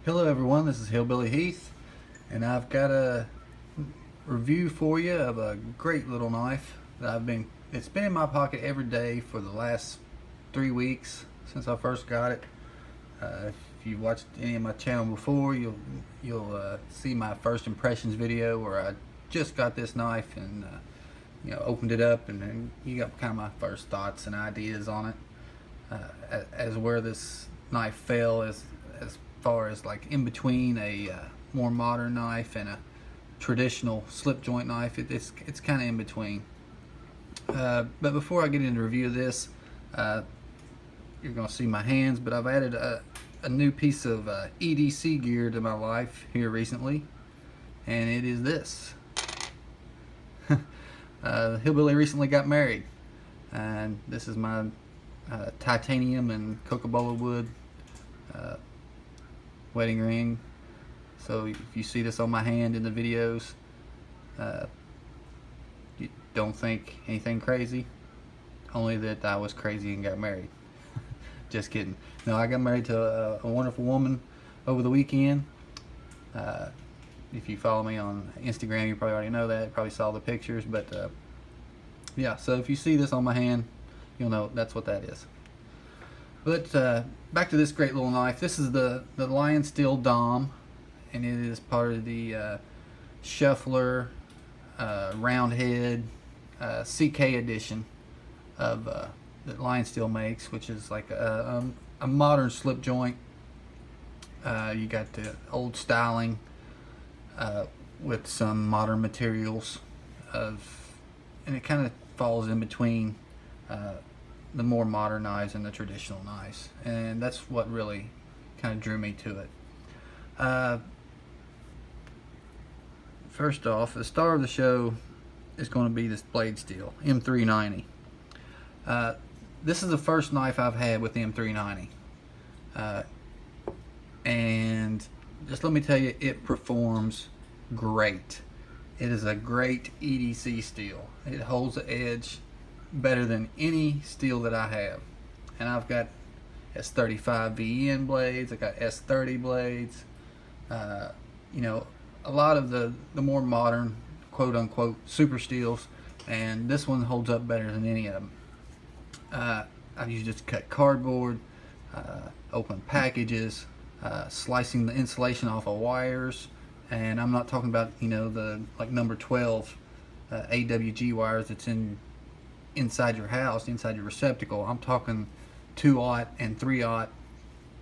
Hello everyone, this is Hillbilly Heath, and I've got a review for you of a great little knife that it's been in my pocket every day for the last 3 weeks since I first got it. If you watched any of my channel before, you'll see my first impressions video where I just got this knife and opened it up, and then you got kind of my first thoughts and ideas on it, as where this knife fell as far as like in between a more modern knife and a traditional slip joint knife. It's kind of in between. But before I get into review of this, you're gonna see my hands, but I've added a new piece of EDC gear to my life here recently, and it is this. Hillbilly recently got married, and this is my titanium and Coca-Cola wood wedding ring. So if you see this on my hand in the videos, you don't think anything crazy, only that I was crazy and got married. Just kidding. No, I got married to a wonderful woman over the weekend. If you follow me on Instagram, you probably already know that, you probably saw the pictures, but yeah, so if you see this on my hand, you'll know that's what that is. But back to this great little knife. This is the LionSteel Dom, and it is part of the Shuffler round head CK edition of that LionSteel makes, which is like a modern slip joint. You got the old styling with some modern materials and it kind of falls in between the more modern knives and the traditional knives, and that's what really kind of drew me to it. First off, the star of the show is going to be this blade steel M390. This is the first knife I've had with the M390, and just let me tell you, it performs great. It is a great EDC steel. It holds the edge better than any steel that I have, and I've got S35 VN blades, I got S30 blades, you know, a lot of the more modern quote-unquote super steels, and this one holds up better than any of them. I've used it to cut cardboard, open packages, slicing the insulation off of wires, and I'm not talking about, you know, the like number 12 AWG wires that's inside your house, inside your receptacle. I'm talking 2/0 and 3/0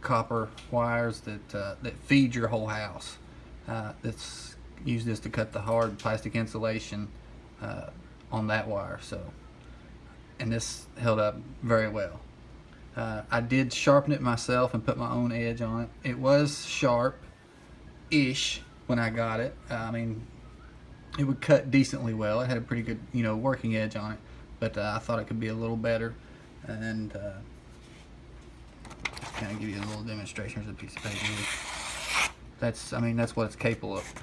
copper wires that feed your whole house. That's use this to cut the hard plastic insulation on that wire. So, and this held up very well. I did sharpen it myself and put my own edge on it. It was sharp-ish when I got it. I mean, it would cut decently well. It had a pretty good, you know, working edge on it, but I thought it could be a little better. And just kind of give you a little demonstration. Here's a piece of paper here. That's, I mean, that's what it's capable of.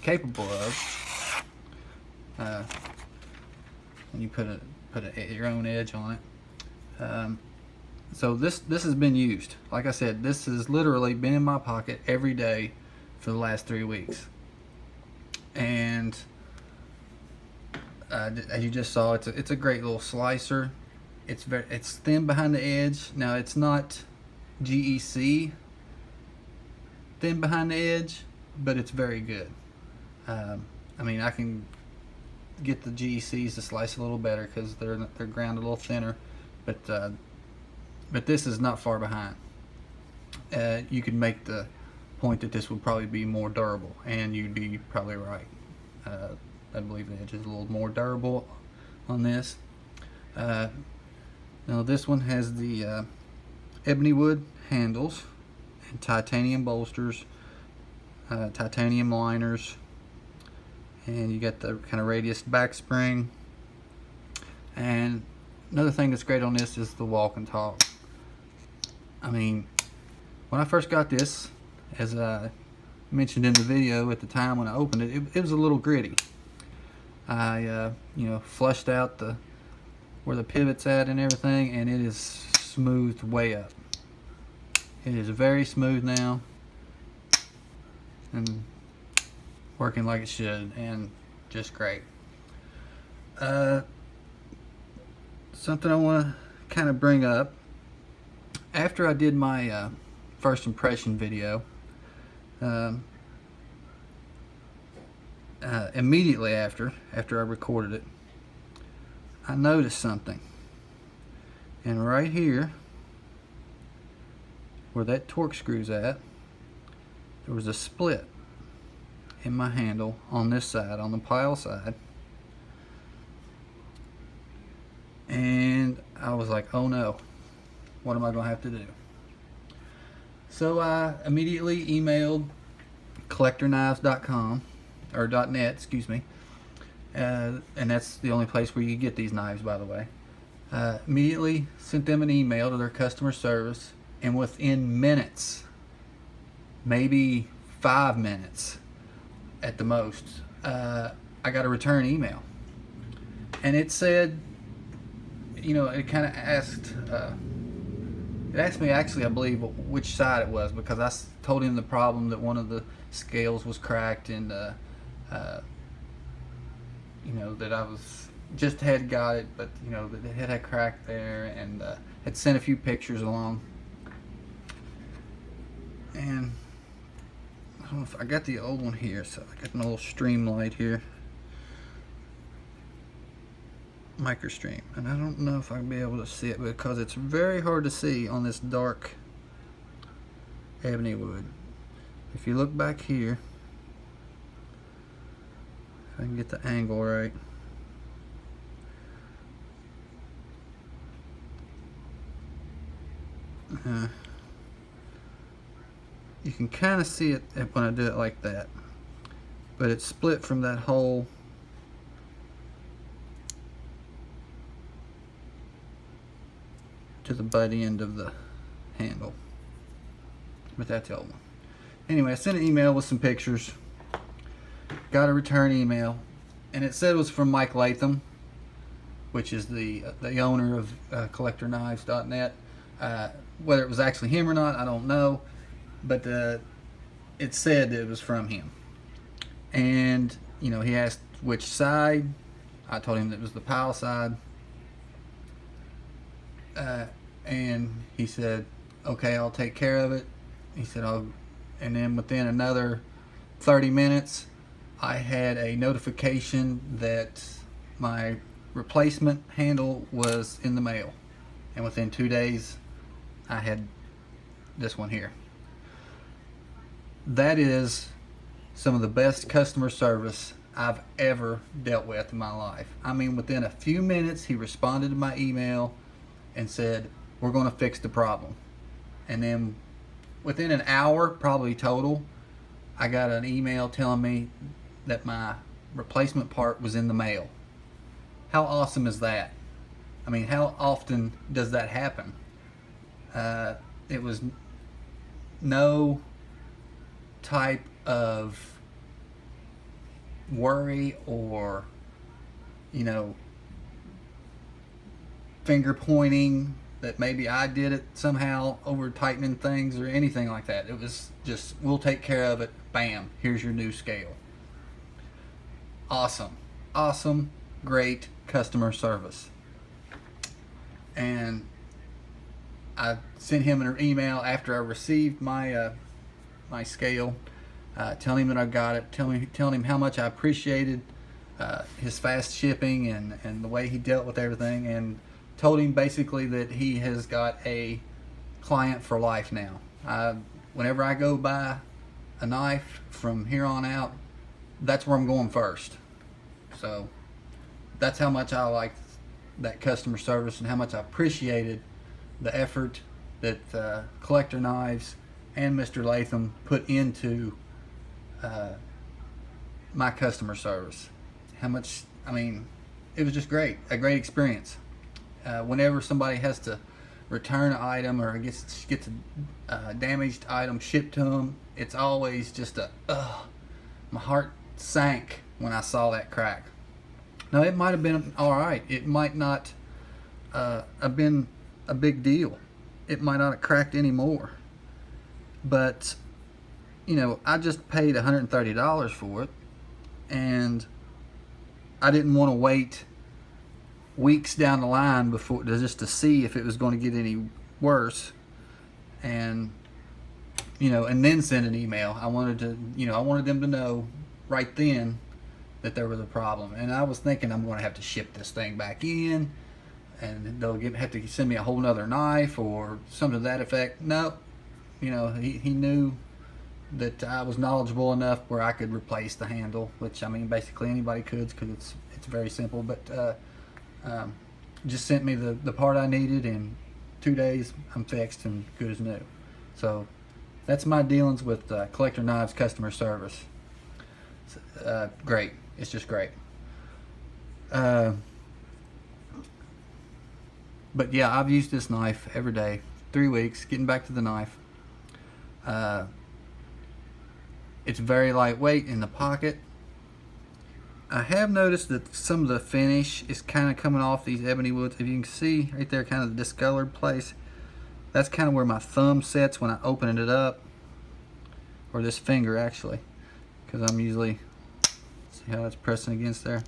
Capable of. When you put your own edge on it. So this has been used. Like I said, this has literally been in my pocket every day for the last 3 weeks. And as you just saw, it's a great little slicer. It's thin behind the edge. Now it's not GEC thin behind the edge, but it's very good. I mean, I can get the GECs to slice a little better because they're ground a little thinner, but this is not far behind. You could make the point that this would probably be more durable, and you'd be probably right. I believe the edge is a little more durable on this. Now this one has the ebony wood handles and titanium bolsters, titanium liners, and you got the kind of radius back spring. And another thing that's great on this is the walk and talk. I mean, when I first got this, as I mentioned in the video at the time when I opened it, it was a little gritty. I you know, flushed out where the pivot's at and everything, and it is smoothed way up. It is very smooth now. and working like it should, and just great. Something I want to kind of bring up, after I did my first impression video, immediately after I recorded it, I noticed something. And right here, where that torque screw's at, there was a split in my handle on this side, on the pile side. And I was like, oh no, what am I going to have to do? So I immediately emailed CollectorKnives.com, or .net, excuse me. And that's the only place where you get these knives, by the way. Immediately sent them an email to their customer service, and within minutes, maybe 5 minutes at the most, I got a return email. And it said, you know, it kind of asked, it asked me actually, I believe, which side it was, because I told him the problem, that one of the scales was cracked, and you know, that I was just had got it, but you know, that it had cracked there, and had sent a few pictures along. And I don't know if I got the old one here, so I got an old Streamlight here, Microstream, and I don't know if I'll be able to see it because it's very hard to see on this dark ebony wood. If you look back here, if I can get the angle right, you can kind of see it when I do it like that, but it's split from that hole to the butt end of the handle. But that's the old one. Anyway, I sent an email with some pictures, got a return email, and it said it was from Mike Latham, which is the owner of CollectorKnives.net. Whether it was actually him or not, I don't know, but it said that it was from him. And you know, he asked which side. I told him that it was the pile side, and he said, okay, I'll take care of it. He said, and then within another 30 minutes I had a notification that my replacement handle was in the mail, and within 2 days I had this one here. That is some of the best customer service I've ever dealt with in my life. I mean, within a few minutes he responded to my email and said, we're going to fix the problem. And then within an hour probably total, I got an email telling me that my replacement part was in the mail. How awesome is that? I mean, how often does that happen? It was no type of worry or, you know, finger pointing that maybe I did it somehow, over tightening things or anything like that. It was just, we'll take care of it. Bam, here's your new scale. Awesome, awesome, great customer service. And I sent him an email after I received my my scale, telling him that I got it, telling him how much I appreciated his fast shipping and the way he dealt with everything, and told him basically that he has got a client for life now. Whenever I go buy a knife from here on out, that's where I'm going first. So that's how much I liked that customer service and how much I appreciated the effort that Collector Knives and Mr. Latham put into my customer service. How much, I mean, it was just great, a great experience. Whenever somebody has to return an item or gets a damaged item shipped to them, it's always just my heart sank when I saw that crack. Now, it might have been all right. It might not have been a big deal. It might not have cracked anymore. But, you know, I just paid $130 for it, and I didn't want to wait weeks down the line before just to see if it was going to get any worse, and you know, and then send an email. I wanted to, you know, I wanted them to know right then that there was a problem. And I was thinking I'm going to have to ship this thing back in, and they'll have to send me a whole nother knife or something to that effect. No, you know, he knew that I was knowledgeable enough where I could replace the handle, which I mean basically anybody could, because it's very simple. But just sent me the part I needed, in 2 days I'm fixed and good as new. So that's my dealings with CollectorKnives customer service. Great. It's just great. But yeah, I've used this knife every day, 3 weeks, getting back to the knife. It's very lightweight in the pocket. I have noticed that some of the finish is kind of coming off these ebony woods. If you can see right there, kind of the discolored place, that's kind of where my thumb sets when I open it up, or this finger actually, because I'm usually, see how it's pressing against there,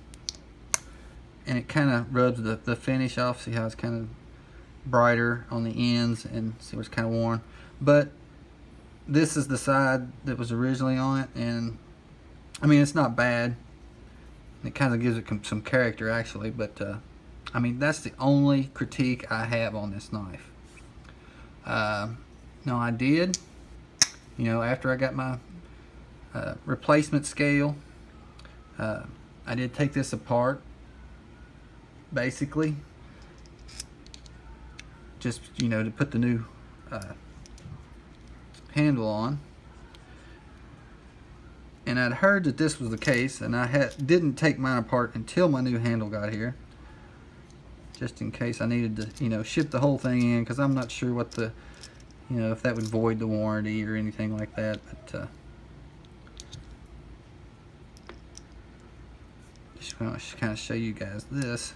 and it kind of rubs the finish off. See how it's kind of brighter on the ends, and see where it's kind of worn. But this is the side that was originally on it, and I mean, it's not bad. It kind of gives it some character actually, but I mean, that's the only critique I have on this knife. No, I did, you know, after I got my replacement scale, I did take this apart, basically, just, you know, to put the new handle on. And I'd heard that this was the case, and I didn't take mine apart until my new handle got here, just in case I needed to, you know, ship the whole thing in, because I'm not sure what the, you know, if that would void the warranty or anything like that. But just want to kind of show you guys this.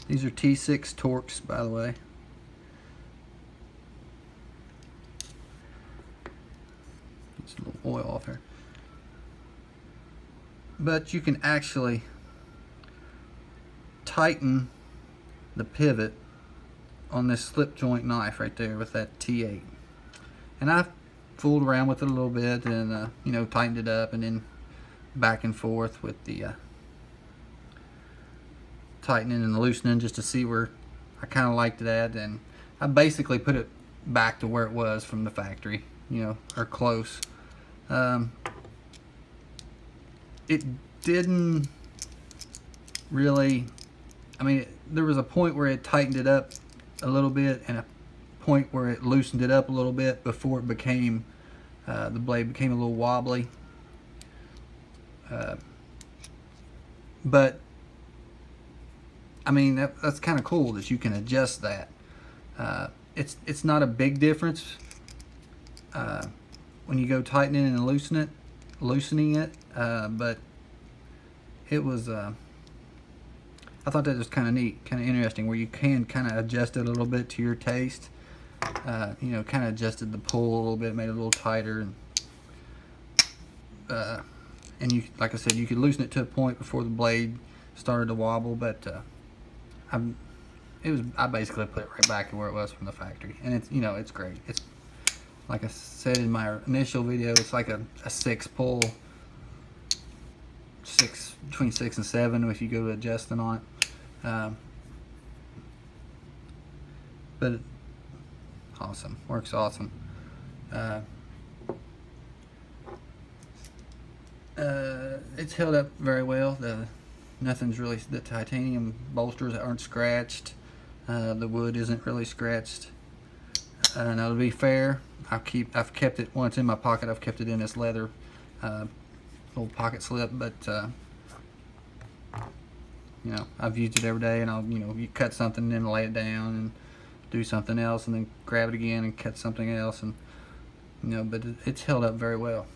These are T6 Torx, by the way. Get some little oil off here. But you can actually tighten the pivot on this slip joint knife right there with that T8. And I've fooled around with it a little bit, and you know, tightened it up, and then back and forth with the tightening and loosening, just to see where I kind of liked it at. And I basically put it back to where it was from the factory, you know, or close. It didn't really, I mean, there was a point where it tightened it up a little bit, and a point where it loosened it up a little bit before it became, the blade became a little wobbly. But I mean, that's kind of cool that you can adjust that. It's not a big difference when you go tightening and loosening it, but it was, I thought that was kind of neat, kind of interesting, where you can kind of adjust it a little bit to your taste. You know, kind of adjusted the pull a little bit, made it a little tighter, and you, like I said, you could loosen it to a point before the blade started to wobble. But I basically put it right back to where it was from the factory, and it's, you know, it's great. It's, like I said in my initial video, it's like a 6 pull, between 6 and 7 if you go to adjusting on it. But awesome, works awesome. It's held up very well. Nothing's really, the titanium bolsters aren't scratched. The wood isn't really scratched. Now, to be fair, I've kept it, when it's in my pocket, I've kept it in this leather little pocket slip, but you know, I've used it every day, and I'll, you know, you cut something and then lay it down and do something else, and then grab it again and cut something else, and you know, but it's held up very well.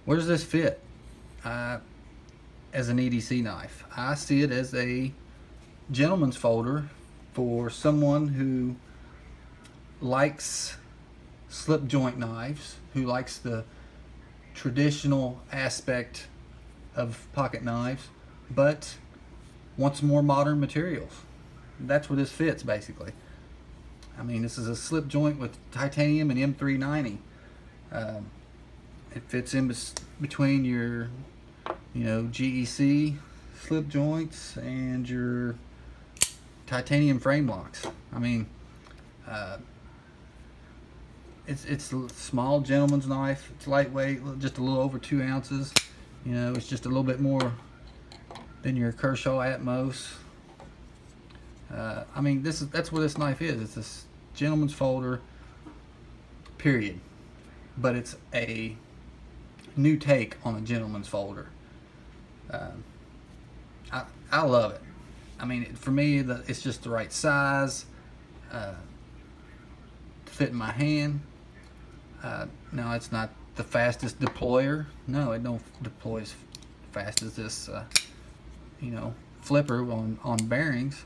Where does this fit? as an EDC knife. I see it as a gentleman's folder for someone who likes slip joint knives, who likes the traditional aspect of pocket knives, but wants more modern materials. That's where this fits, basically. I mean, this is a slip joint with titanium and M390. It fits in between your, GEC slip joints and your titanium frame locks. I mean, it's a small gentleman's knife. It's lightweight, just a little over 2 ounces. It's just a little bit more than your Kershaw Atmos. I mean, that's what this knife is. It's a gentleman's folder, period. But it's a new take on a gentleman's folder. I love it. I mean, for me, it's just the right size to fit in my hand. No, it's not the fastest deployer. No, it don't deploy as fast as this, flipper on bearings.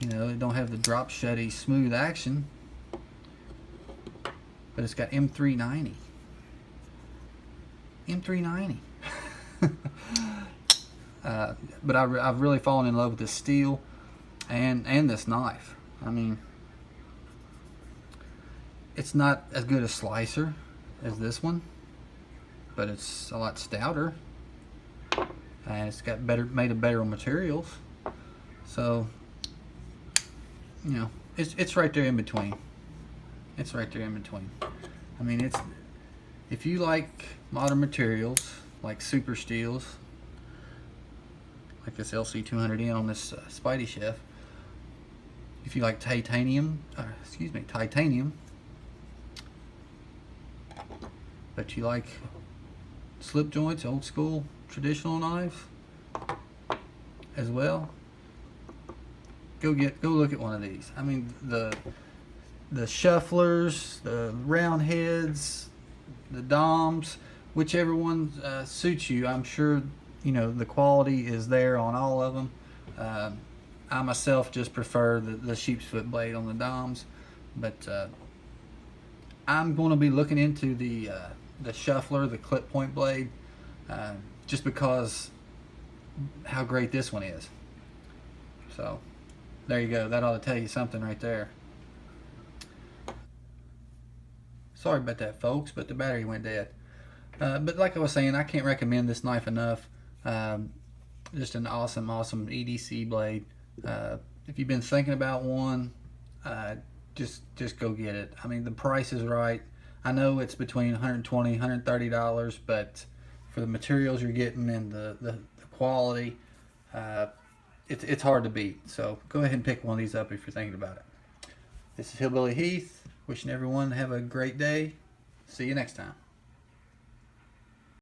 It don't have the drop shutty smooth action, but it's got M390. M390. But I've really fallen in love with this steel and this knife. I mean, it's not as good a slicer as this one, but it's a lot stouter, and it's got made of better materials. So, it's right there in between. It's right there in between. I mean, if you like modern materials like super steels, like this LC200N on this Spidey Chef. If you like titanium, but you like slip joints, old school traditional knives as well, go look at one of these. I mean, the shufflers, the round heads, the Doms, whichever one suits you. I'm sure the quality is there on all of them. I myself just prefer the sheep's foot blade on the Doms, but I'm going to be looking into the shuffler, the clip point blade, just because how great this one is. So there you go. That ought to tell you something right there. Sorry about that, folks, but the battery went dead. But like I was saying, I can't recommend this knife enough. Just an awesome EDC blade. If you've been thinking about one, just go get it. I mean, the price is right. I know it's between $120, $130, but for the materials you're getting and the quality, it's hard to beat. So go ahead and pick one of these up if you're thinking about it. This is Hillbilly Heath, wishing everyone to have a great day. See you next time.